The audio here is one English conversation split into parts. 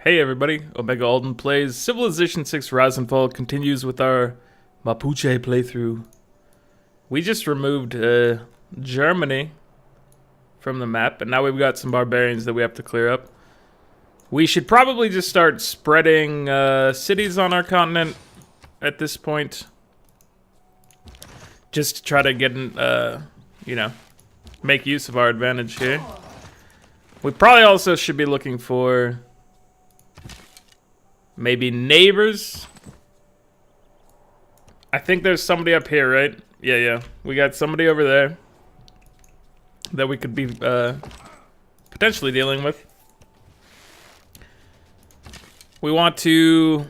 Hey everybody, Omega Alden plays Civilization 6 Rise and Fall continues with our Mapuche playthrough. We just removed Germany from the map, and now we've got some barbarians that we have to clear up. We should probably just start spreading cities on our continent at this point. Just to try to get, make use of our advantage here. We probably also should be looking for maybe neighbors. I think there's somebody up here, right? Yeah. We got somebody over there that we could be potentially dealing with. We want to...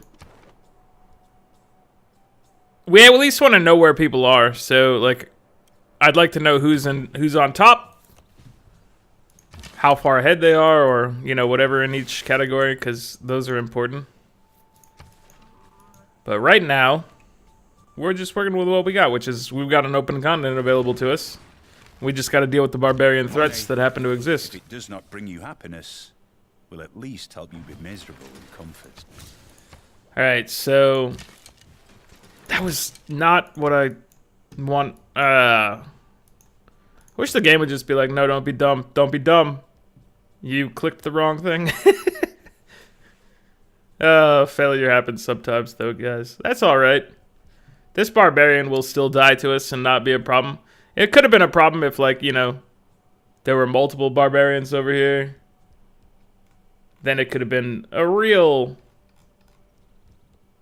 We at least want to know where people are. So, like, I'd like to know who's on top, how far ahead they are, or, you know, whatever in each category, because those are important. But right now, we're just working with what we got, which is we've got an open continent available to us. We just got to deal with the barbarian threats that happen to exist. If it does not bring you happiness, will at least help you be miserable in comfort. Alright, so... That was not what I want. I wish the game would just be like, no, don't be dumb. Don't be dumb. You clicked the wrong thing. Failure happens sometimes, though, guys. That's alright. This barbarian will still die to us and not be a problem. It could have been a problem if, like, you know, there were multiple barbarians over here. Then it could have been a really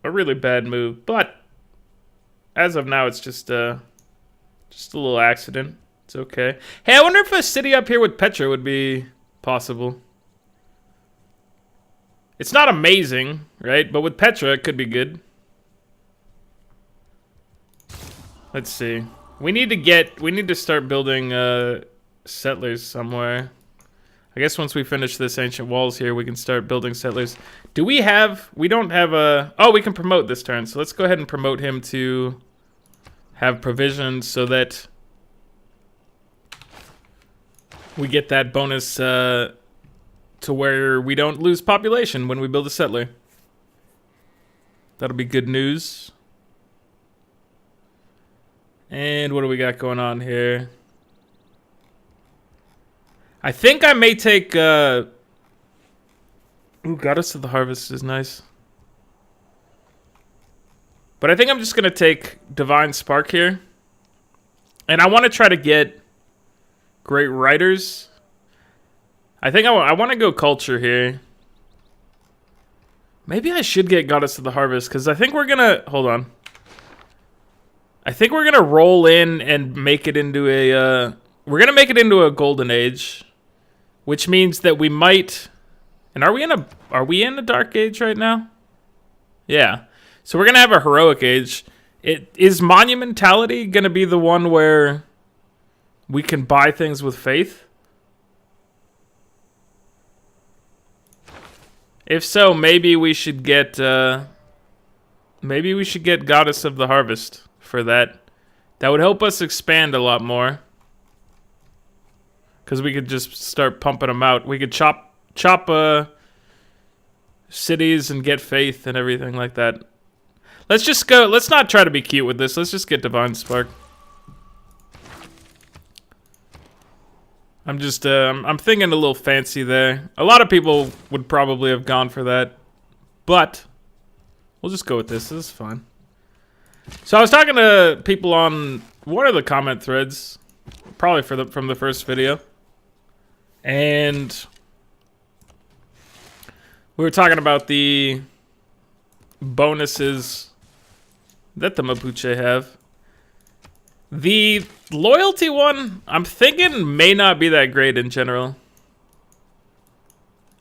bad move. But as of now, it's just a little accident. It's okay. Hey, I wonder if a city up here with Petra would be possible. It's not amazing, right? But with Petra, it could be good. Let's see. We need to start building settlers somewhere. I guess once we finish this ancient walls here, we can start building settlers. Do we have... We don't have a... Oh, we can promote this turn. So let's go ahead and promote him to have provisions so that we get that bonus to where we don't lose population when we build a settler. That'll be good news. And what do we got going on here? I think I may take... Ooh, Goddess of the Harvest is nice. But I think I'm just going to take Divine Spark here. And I want to try to get Great Writers. I think I want to go Culture here. Maybe I should get Goddess of the Harvest, because I think we're going to... Hold on. I think we're going to roll in and make it into a... we're going to make it into a Golden Age. Which means that we might... And are we in a Dark Age right now? Yeah. So we're going to have a Heroic Age. Is Monumentality going to be the one where we can buy things with faith? If so, maybe we should get Goddess of the Harvest for that. That would help us expand a lot more. Because we could just start pumping them out. We could chop cities and get faith and everything like that. Let's just go. Let's not try to be cute with this. Let's just get Divine Spark. I'm just, I'm thinking a little fancy there. A lot of people would probably have gone for that. But we'll just go with this. This is fine. So I was talking to people on one of the comment threads. Probably from the first video. And we were talking about the bonuses that the Mapuche have. The loyalty one, I'm thinking may not be that great in general.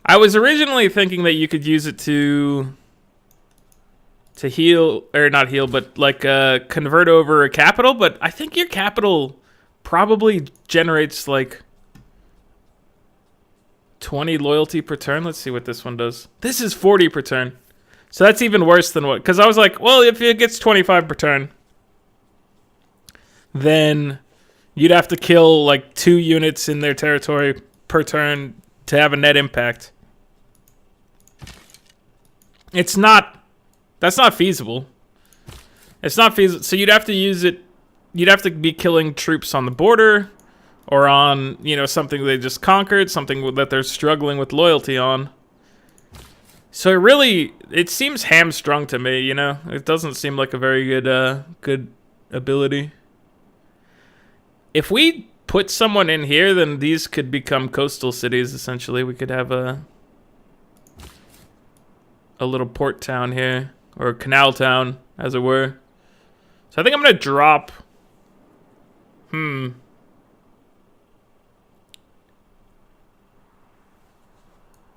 I was originally thinking that you could use it to heal, or not heal, but like convert over a capital, but I think your capital probably generates like 20 loyalty per turn. Let's see what this one does. This is 40 per turn. So that's even worse than what... Because I was like, well, if it gets 25 per turn, then you'd have to kill like 2 units in their territory per turn to have a net impact. It's not. That's not feasible. It's not feasible. So you'd have to use it. You'd have to be killing troops on the border, or on, you know, something they just conquered, something that they're struggling with loyalty on. So it seems hamstrung to me, you know? It doesn't seem like a very good ability. If we put someone in here, then these could become coastal cities, essentially. We could have a little port town here, or a canal town, as it were. So I think I'm gonna drop...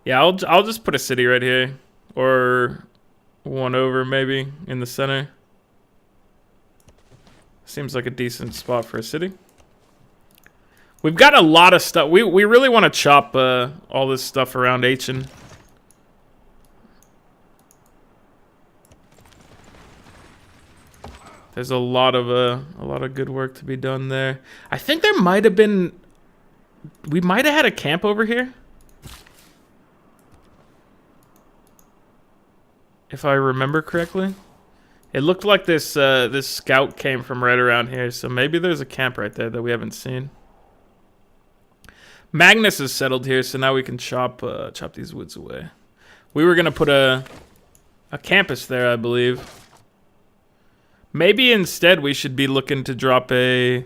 Yeah, I'll just put a city right here, or one over maybe in the center. Seems like a decent spot for a city. We've got a lot of stuff. We really want to chop all this stuff around Aachen. There's a lot of good work to be done there. I think there might have been. We might have had a camp over here, if I remember correctly. It looked like this this scout came from right around here, so maybe there's a camp right there that we haven't seen. Magnus is settled here, so now we can chop these woods away. We were gonna put a campus there, I believe. Maybe instead we should be looking to drop a...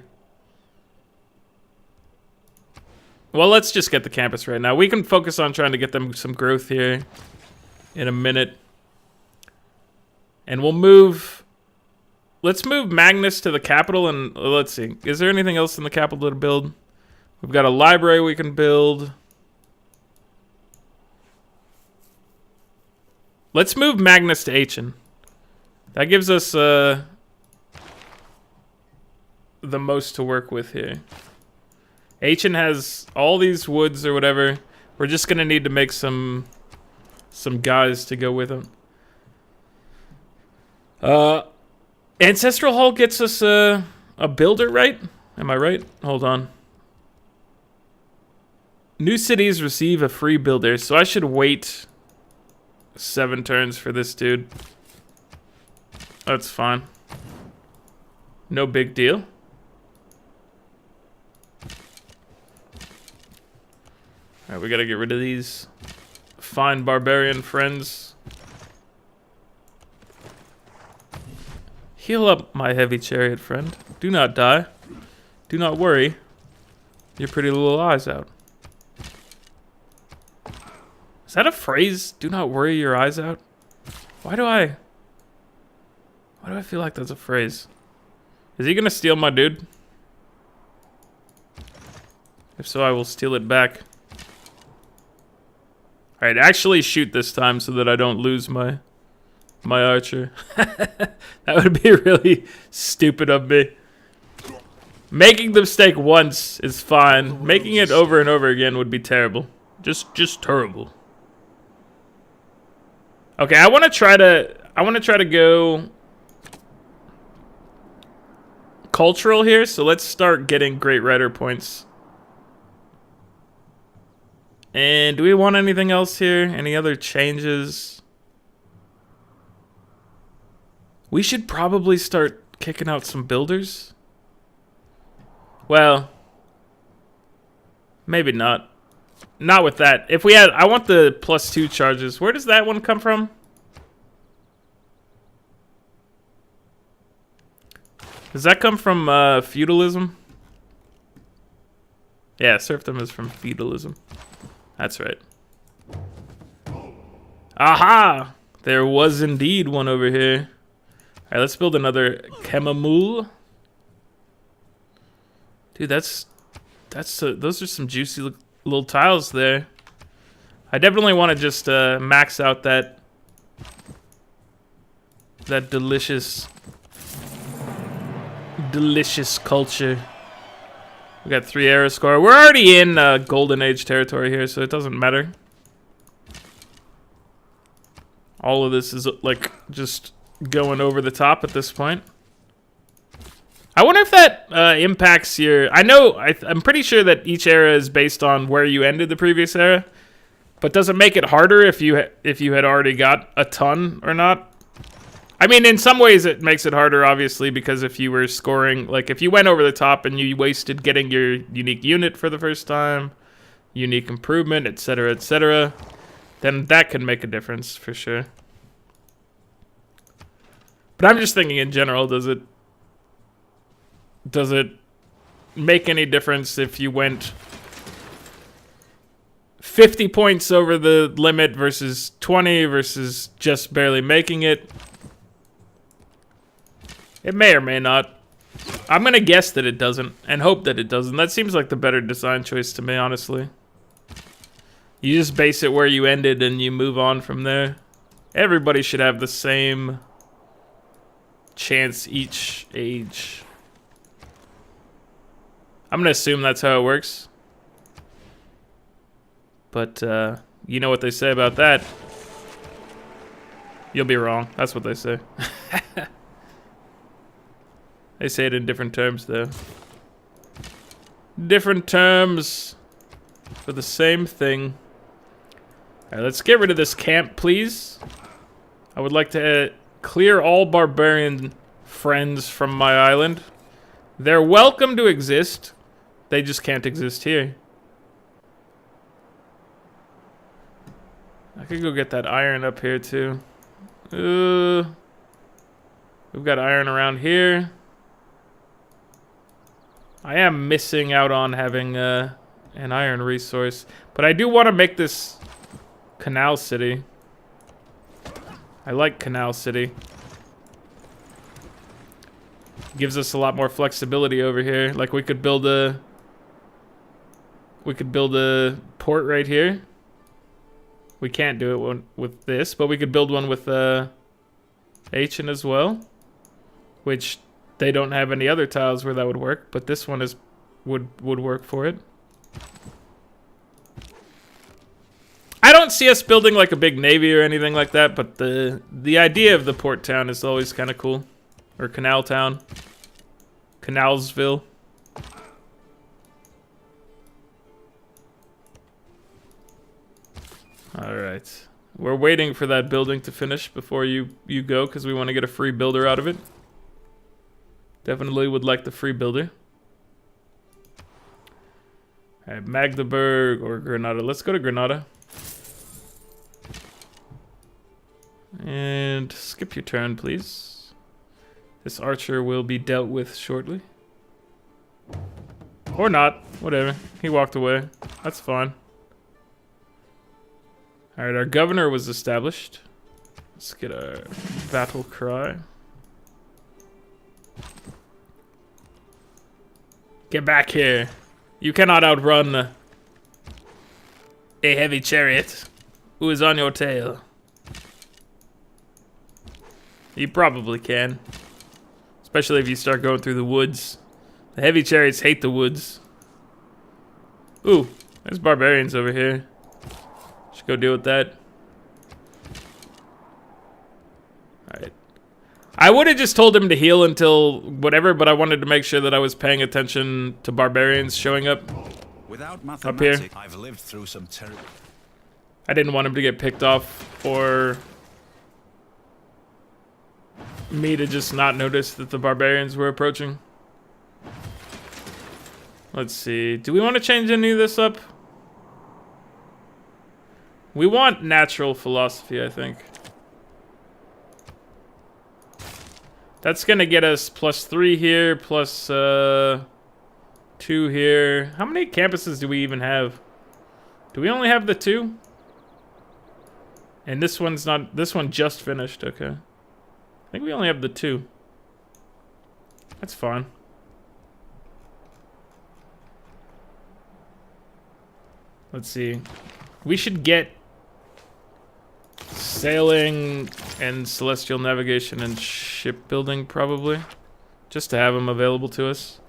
Well, let's just get the campus right now. We can focus on trying to get them some growth here in a minute. And we'll move... Let's move Magnus to the capital, and let's see. Is there anything else in the capital to build? We've got a library we can build. Let's move Magnus to Aachen. That gives us the most to work with here. Aachen has all these woods or whatever. We're just gonna need to make some guys to go with them. Ancestral Hall gets us a builder, right? Am I right? Hold on. New cities receive a free builder, so I should wait 7 turns for this dude. That's fine. No big deal. Alright, we gotta get rid of these fine barbarian friends. Heal up, my heavy chariot friend. Do not die. Do not worry your pretty little eyes out. Is that a phrase? Do not worry your eyes out? Why do I feel like that's a phrase? Is he gonna steal my dude? If so, I will steal it back. Alright, actually shoot this time so that I don't lose my archer. That would be really stupid of me. Making the mistake once is fine. Making it over and over again would be terrible. Just terrible. Okay, I want to try to go cultural here, so let's start getting great writer points. And do we want anything else here? Any other changes? We should probably start kicking out some builders. Well, maybe not. Not with that. If we had, I want the +2 charges. Where does that one come from? Does that come from feudalism? Yeah, serfdom is from feudalism. That's right. Aha! There was indeed one over here. Alright, let's build another Chemamul. Dude, those are some juicy little tiles there. I definitely want to just max out that delicious culture. We got 3 era score. We're already in Golden Age territory here, so it doesn't matter. All of this is like just going over the top at this point. I wonder if that impacts your... I'm pretty sure that each era is based on where you ended the previous era. But does it make it harder if you had already got a ton or not? I mean, in some ways it makes it harder, obviously, because if you were scoring, like if you went over the top and you wasted getting your unique unit for the first time, unique improvement, etc., then that can make a difference for sure. But I'm just thinking in general, does it make any difference if you went 50 points over the limit versus 20 versus just barely making it? It may or may not. I'm gonna guess that it doesn't and hope that it doesn't. That seems like the better design choice to me, honestly. You just base it where you ended and you move on from there. Everybody should have the same chance each age. I'm gonna assume that's how it works. But you know what they say about that. You'll be wrong. That's what they say. They say it in different terms, though. Different terms for the same thing. Alright, let's get rid of this camp, please. I would like to clear all barbarian friends from my island. They're welcome to exist. They just can't exist here. I could go get that iron up here, too. We've got iron around here. I am missing out on having an iron resource. But I do want to make this Canal City. I like Canal City. Gives us a lot more flexibility over here. Like we could build a port right here. We can't do it with this, but we could build one with H as well, which they don't have any other tiles where that would work, but this one would work for it. I don't see us building like a big navy or anything like that, but the idea of the port town is always kind of cool. Or canal town. Canalsville. Alright. We're waiting for that building to finish before you go, because we want to get a free builder out of it. Definitely would like the free builder. Alright, Magdeburg or Granada. Let's go to Granada. And skip your turn, please. This archer will be dealt with shortly. Or not. Whatever. He walked away. That's fine. Alright, our governor was established. Let's get a battle cry. Get back here. You cannot outrun a heavy chariot who is on your tail. You probably can. Especially if you start going through the woods. The heavy chariots hate the woods. Ooh, there's barbarians over here. Should go deal with that. Alright. I would have just told him to heal until whatever, but I wanted to make sure that I was paying attention to barbarians showing up. Without Up here. I've lived through some terrible. I didn't want him to get picked off or me to just not notice that the barbarians were approaching. Let's see. Do we want to change any of this up? We want natural philosophy, I think. That's gonna get us +3 here, plus 2 here. How many campuses do we even have? Do we only have the 2? And this one's not, this one just finished, okay. I think we only have the 2. That's fine. Let's see. We should get sailing and celestial navigation and shipbuilding probably, just to have them available to us.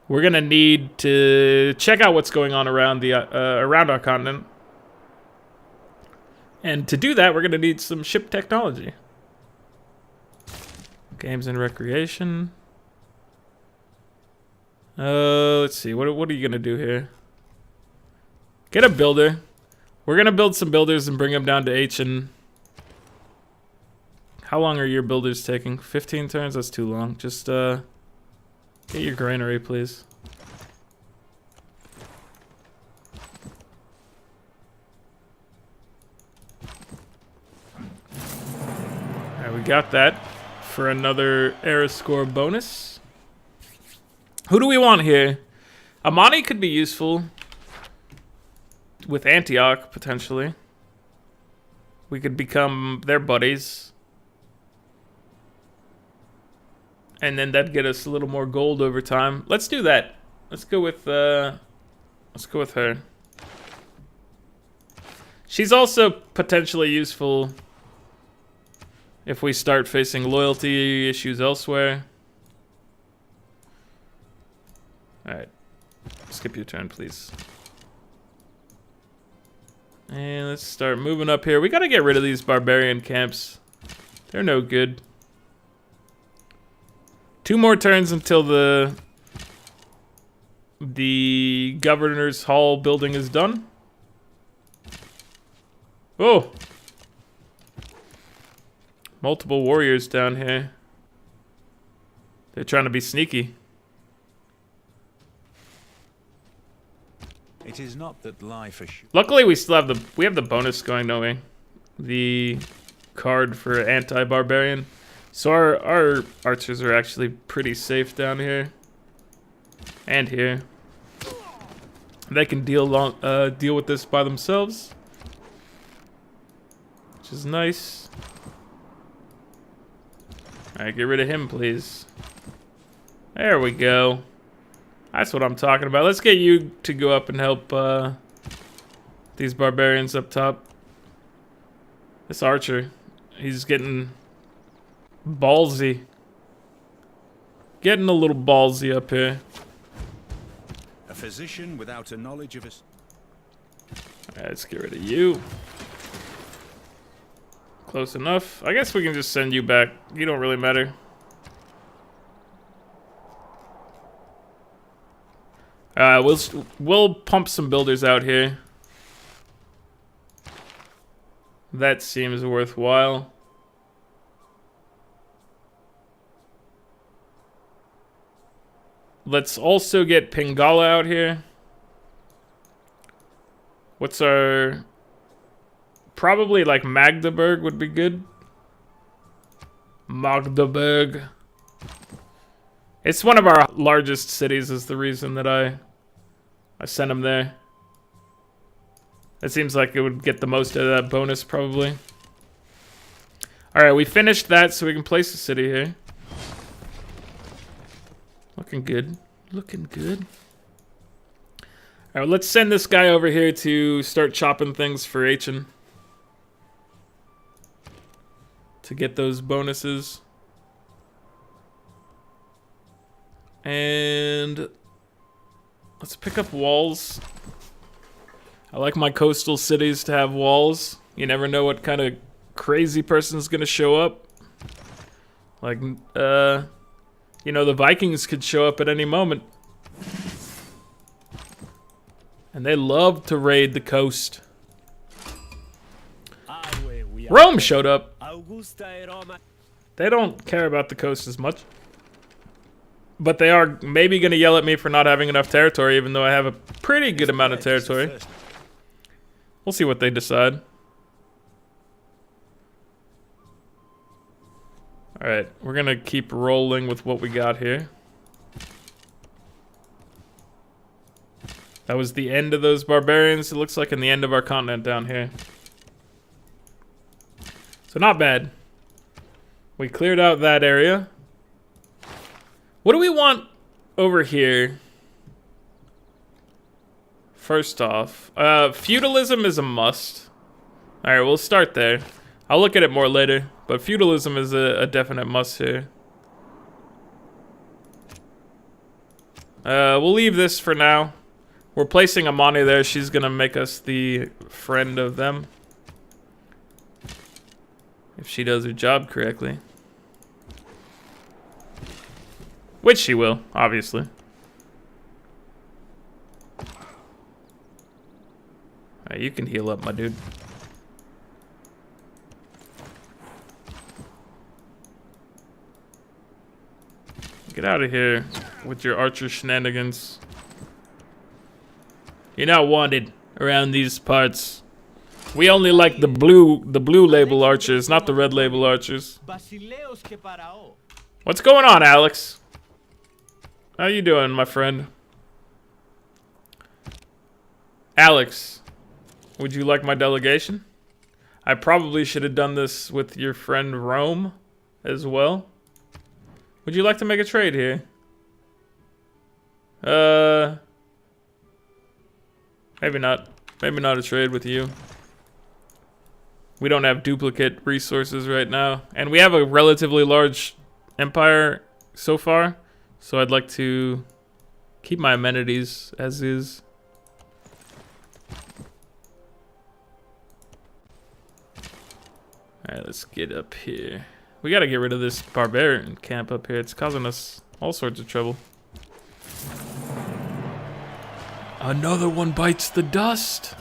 We're gonna need to check out what's going on around the around our continent, and to do that, we're gonna need some ship technology. Games and recreation. Let's see. What are you gonna do here? Get a builder. We're gonna build some builders and bring them down to H. And how long are your builders taking? 15 turns? That's too long. Just get your granary, please. Alright, we got that for another era score bonus. Who do we want here? Amani could be useful with Antioch, potentially. We could become their buddies. And then that'd get us a little more gold over time. Let's do that. Let's go with her. She's also potentially useful if we start facing loyalty issues elsewhere. Alright. Skip your turn, please. And let's start moving up here. We gotta get rid of these barbarian camps. They're no good. 2 more turns until the governor's hall building is done. Oh! Multiple warriors down here. They're trying to be sneaky. It is not that life Luckily, we still have the bonus going, don't we? The card for anti-barbarian. So our archers are actually pretty safe down here and here. They can deal with this by themselves, which is nice. All right, get rid of him, please. There we go. That's what I'm talking about. Let's get you to go up and help these barbarians up top. This archer, he's getting ballsy. Getting a little ballsy up here. A physician without a knowledge of his... Alright, let's get rid of you. Close enough. I guess we can just send you back. You don't really matter. We'll pump some builders out here. That seems worthwhile. Let's also get Pingala out here. What's our... Probably like Magdeburg would be good. Magdeburg. It's one of our largest cities is the reason that I sent him there. It seems like it would get the most out of that bonus probably. Alright, we finished that so we can place the city here. Looking good. Looking good. Alright, let's send this guy over here to start chopping things for Aachen. To get those bonuses. And let's pick up walls. I like my coastal cities to have walls. You never know what kind of crazy person's gonna show up. Like, you know, the Vikings could show up at any moment. And they love to raid the coast. Rome showed up. They don't care about the coast as much. But they are maybe going to yell at me for not having enough territory, even though I have a pretty good amount of territory. We'll see what they decide. Alright, we're going to keep rolling with what we got here. That was the end of those barbarians. It looks like in the end of our continent down here. So not bad. We cleared out that area. What do we want over here? First off, feudalism is a must. Alright, we'll start there. I'll look at it more later, but feudalism is a definite must here. We'll leave this for now. We're placing Amani there. She's gonna make us the friend of them. If she does her job correctly. Which she will, obviously. Right, you can heal up, my dude. Get out of here with your archer shenanigans. You're not wanted around these parts. We only like the blue label archers, not the red label archers. What's going on, Alex? How you doing, my friend? Alex, would you like my delegation? I probably should have done this with your friend Rome as well. Would you like to make a trade here? Maybe not. Maybe not a trade with you. We don't have duplicate resources right now. And we have a relatively large empire so far. So I'd like to keep my amenities as is. Alright, let's get up here. We gotta get rid of this barbarian camp up here. It's causing us all sorts of trouble. Another one bites the dust.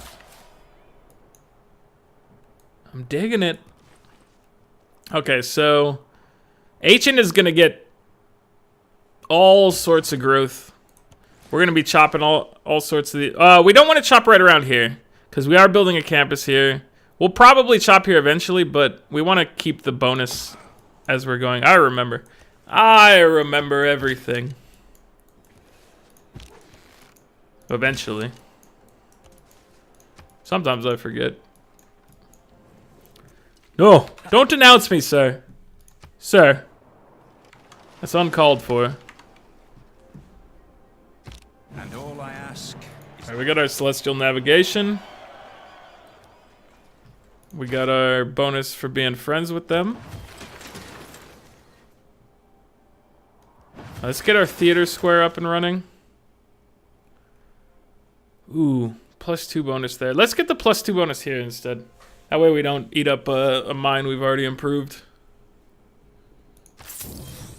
I'm digging it. Okay, so Ancient is gonna get all sorts of growth. We're gonna be chopping all sorts of the. We don't want to chop right around here because we are building a campus here. We'll probably chop here eventually, but we want to keep the bonus as we're going. I remember everything. Eventually. Sometimes I forget. No, don't denounce me, sir. Sir. That's uncalled for. And all I ask is... Alright, we got our celestial navigation. We got our bonus for being friends with them. Let's get our theater square up and running. Ooh, +2 bonus there. Let's get the +2 bonus here instead. That way we don't eat up a mine we've already improved.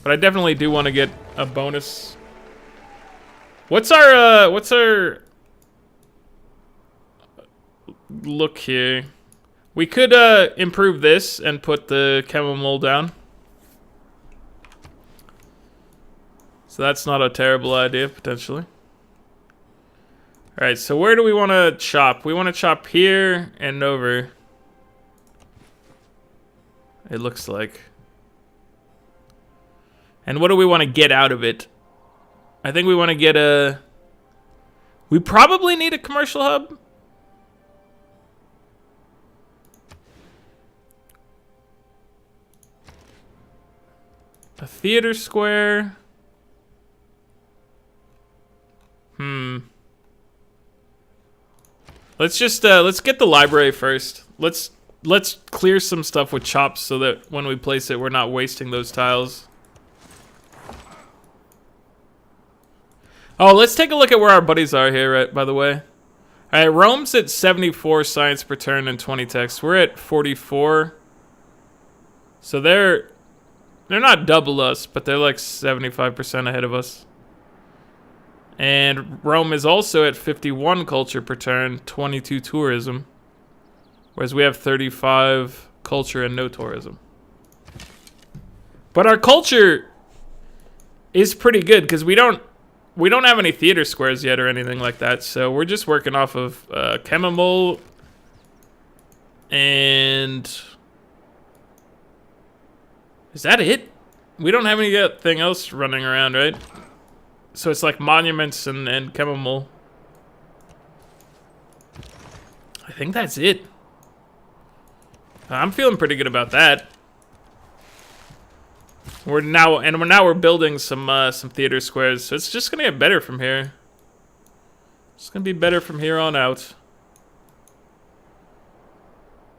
But I definitely do want to get a bonus. What's our look here? We could improve this and put the chamomile down. So that's not a terrible idea, potentially. Alright, so where do we want to chop? We want to chop here and over. It looks like. And what do we want to get out of it? I think we want to get a... We probably need a commercial hub. A theater square. Let's just let's get the library first. Let's clear some stuff with chops so that when we place it, we're not wasting those tiles. Oh, let's take a look at where our buddies are here, right, by the way. All right, Rome's at 74 science per turn and 20 text. We're at 44. So they're not double us, but they're like 75% ahead of us. And Rome is also at 51 culture per turn, 22 tourism. Whereas we have 35 culture and no tourism. But our culture is pretty good because we don't have any theater squares yet or anything like that. So we're just working off of chamomile and... Is that it? We don't have anything else running around, right? So it's like monuments and chamomile. I think that's it. I'm feeling pretty good about that. We're building some theater squares, so it's just gonna get better from here. It's gonna be better from here on out.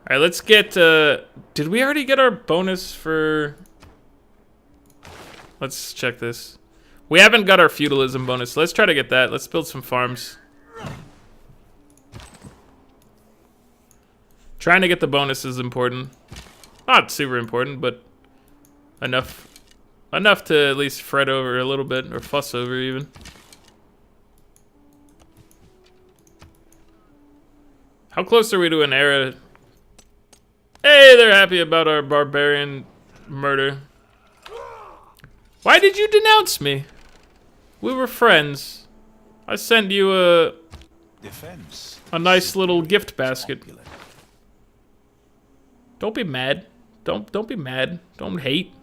All right, let's get. Did we already get our bonus for? Let's check this. We haven't got our feudalism bonus. Let's try to get that. Let's build some farms. Trying to get the bonus is important. Not super important, but enough to at least fret over a little bit, or fuss over even. How close are we to an era? Hey, they're happy about our barbarian murder. Why did you denounce me? We were friends. I sent you a nice little gift basket. Don't be mad. Don't be mad. Don't hate.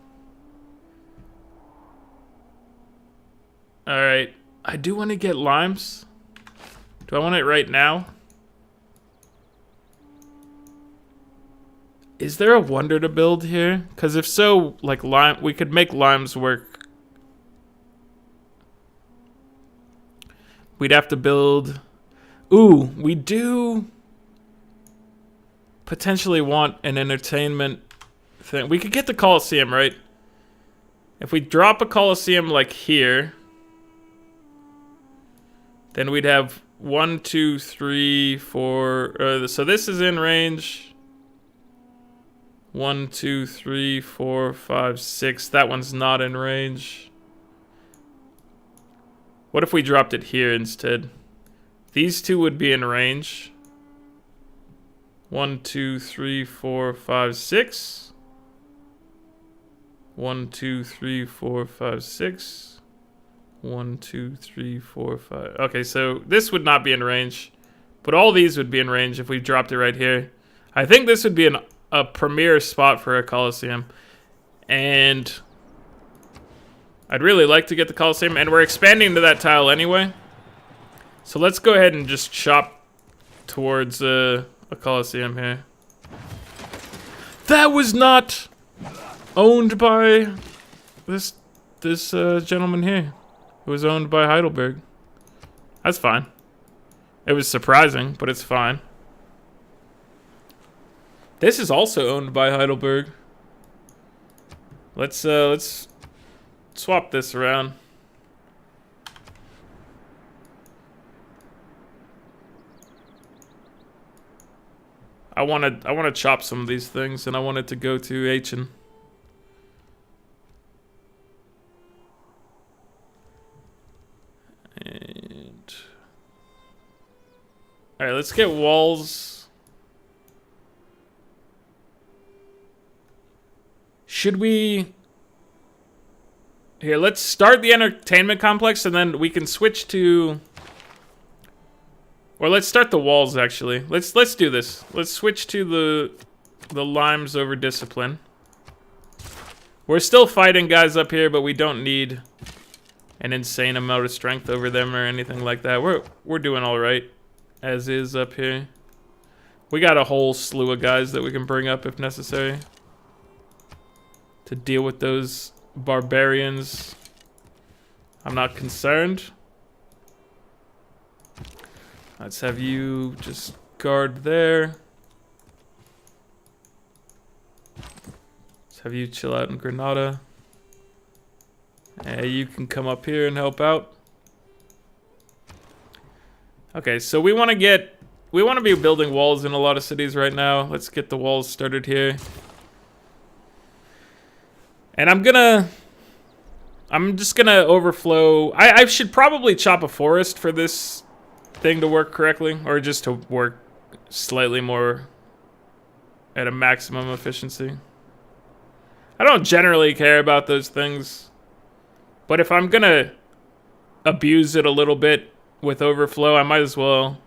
Alright. I do want to get limes. Do I want it right now? Is there a wonder to build here? Because if so, like lime, we could make limes work. We'd have to build. Ooh, we do potentially want an entertainment thing. We could get the Coliseum, right? If we drop a Coliseum like here, then we'd have 1, 2, 3, 4. So this is in range. 1, 2, 3, 4, 5, 6. That one's not in range. What if we dropped it here instead? These two would be in range. 1, 2, 3, 4, 5, 6. 1, 2, 3, 4, 5, 6. 1, 2, 3, 4, 5. Okay, so this would not be in range, but all these would be in range if we dropped it right here. I think this would be a premier spot for a Coliseum, and I'd really like to get the Coliseum, and we're expanding to that tile anyway. So let's go ahead and just chop towards a Coliseum here. That was not owned by this gentleman here. It was owned by Heidelberg. That's fine. It was surprising, but it's fine. This is also owned by Heidelberg. Let's swap this around. I want to chop some of these things, and I want it to go to Aachen. And all right, let's get walls. Should we? Here, let's start the entertainment complex, and then we can switch to. Or let's start the walls. Actually, let's do this. Let's switch to the limes over discipline. We're still fighting guys up here, but we don't need an insane amount of strength over them or anything like that. We're doing all right as is up here. We got a whole slew of guys that we can bring up if necessary to deal with those barbarians. I'm not concerned. Let's have you just guard there. Let's have you chill out in Granada. You can come up here and help out. Okay, so we want to be building walls in a lot of cities right now. Let's get the walls started here. And I'm just gonna overflow. I should probably chop a forest for this thing to work correctly, or just to work slightly more at a maximum efficiency. I don't generally care about those things, but if I'm gonna abuse it a little bit with overflow, I might as well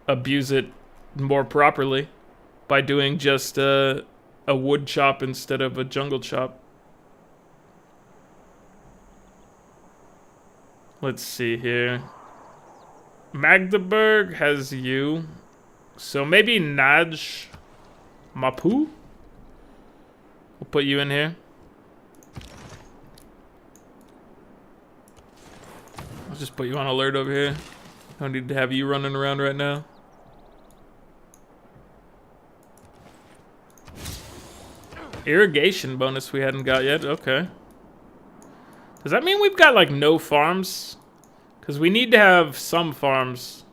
abuse it more properly by doing just a wood chop instead of a jungle chop. Let's see here. Magdeburg has you. So maybe Naj Mapu? We'll put you in here. I'll just put you on alert over here. Don't need to have you running around right now. Irrigation bonus we hadn't got yet. Okay. Does that mean we've got like no farms? Because we need to have some farms.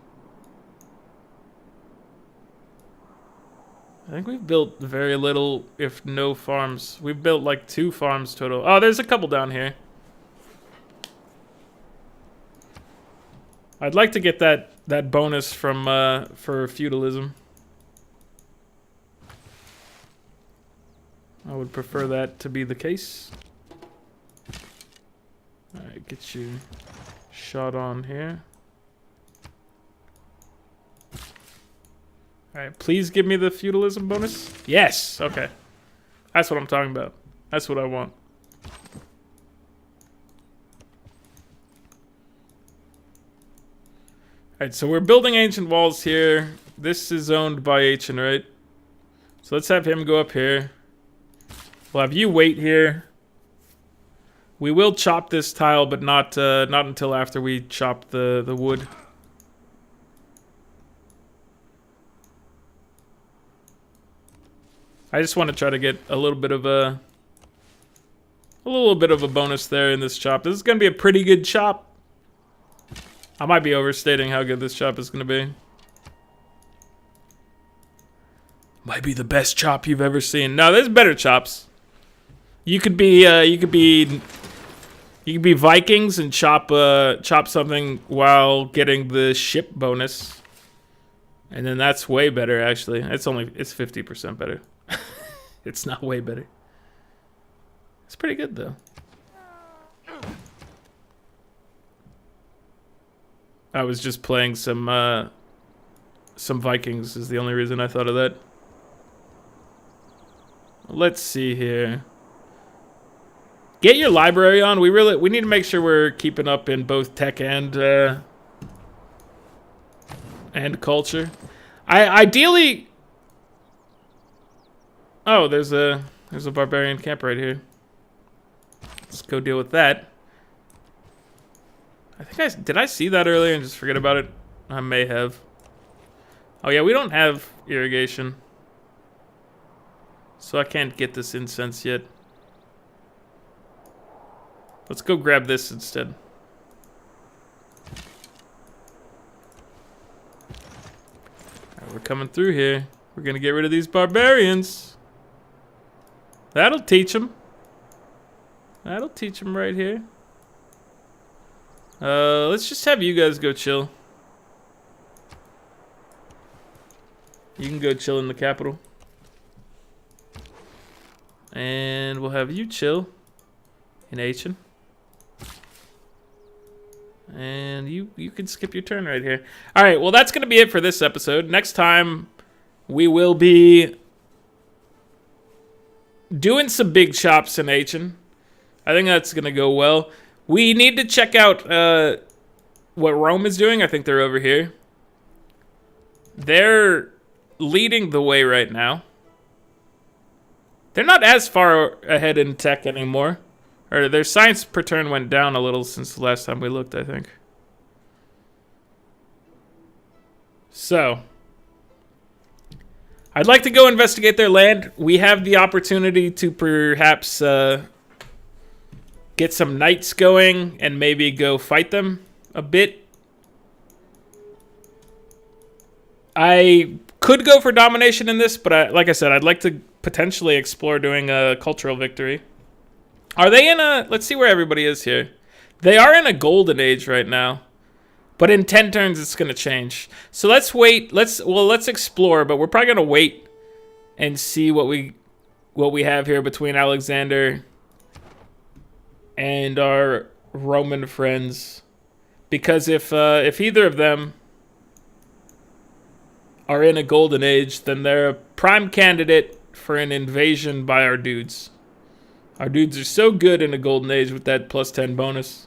I think we've built very little, if no farms. We've built like 2 farms total. Oh, there's a couple down here. I'd like to get that bonus from for feudalism. I would prefer that to be the case. Alright, get you shot on here. Alright, please give me the feudalism bonus. Yes! Okay. That's what I'm talking about. That's what I want. Alright, so we're building ancient walls here. This is owned by Ancient, right? So let's have him go up here. We'll have you wait here. We will chop this tile, but not until after we chop the wood. I just want to try to get a little bit of a bonus there in this chop. This is going to be a pretty good chop. I might be overstating how good this chop is going to be. Might be the best chop you've ever seen. No, there's better chops. You could be Vikings and chop something while getting the ship bonus, and then that's way better. Actually, it's 50% better. It's not way better. It's pretty good though. I was just playing some Vikings is the only reason I thought of that. Let's see here. Get your library on. We need to make sure we're keeping up in both tech and culture. Ideally. Oh, there's a barbarian camp right here. Let's go deal with that. Did I see that earlier and just forget about it? I may have. Oh yeah, we don't have irrigation, so I can't get this incense yet. Let's go grab this instead. Alright, we're coming through here. We're gonna get rid of these barbarians. That'll teach them. That'll teach them right here. Let's just have you guys go chill. You can go chill in the capital. And we'll have you chill in Aachen. And you can skip your turn right here. Alright, well that's going to be it for this episode. Next time, we will be doing some big chops in Aachen. I think that's going to go well. We need to check out what Rome is doing. I think they're over here. They're leading the way right now. They're not as far ahead in tech anymore. Or their science per turn went down a little since the last time we looked, I think. So, I'd like to go investigate their land. We have the opportunity to perhaps get some knights going and maybe go fight them a bit. I could go for domination in this, but like I said, I'd like to potentially explore doing a cultural victory. Are they in a... Let's see where everybody is here. They are in a golden age right now. But in 10 turns, it's going to change. So let's wait. Let's explore, but we're probably going to wait and see what we have here between Alexander and our Roman friends. Because if either of them are in a golden age, then they're a prime candidate for an invasion by our dudes. Our dudes are so good in a golden age with that plus 10 bonus.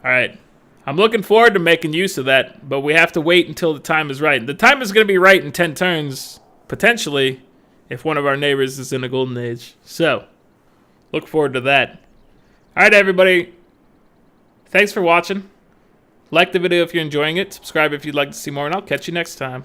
Alright. I'm looking forward to making use of that, but we have to wait until the time is right. The time is going to be right in 10 turns, potentially, if one of our neighbors is in a golden age. So, look forward to that. Alright, everybody. Thanks for watching. Like the video if you're enjoying it. Subscribe if you'd like to see more, and I'll catch you next time.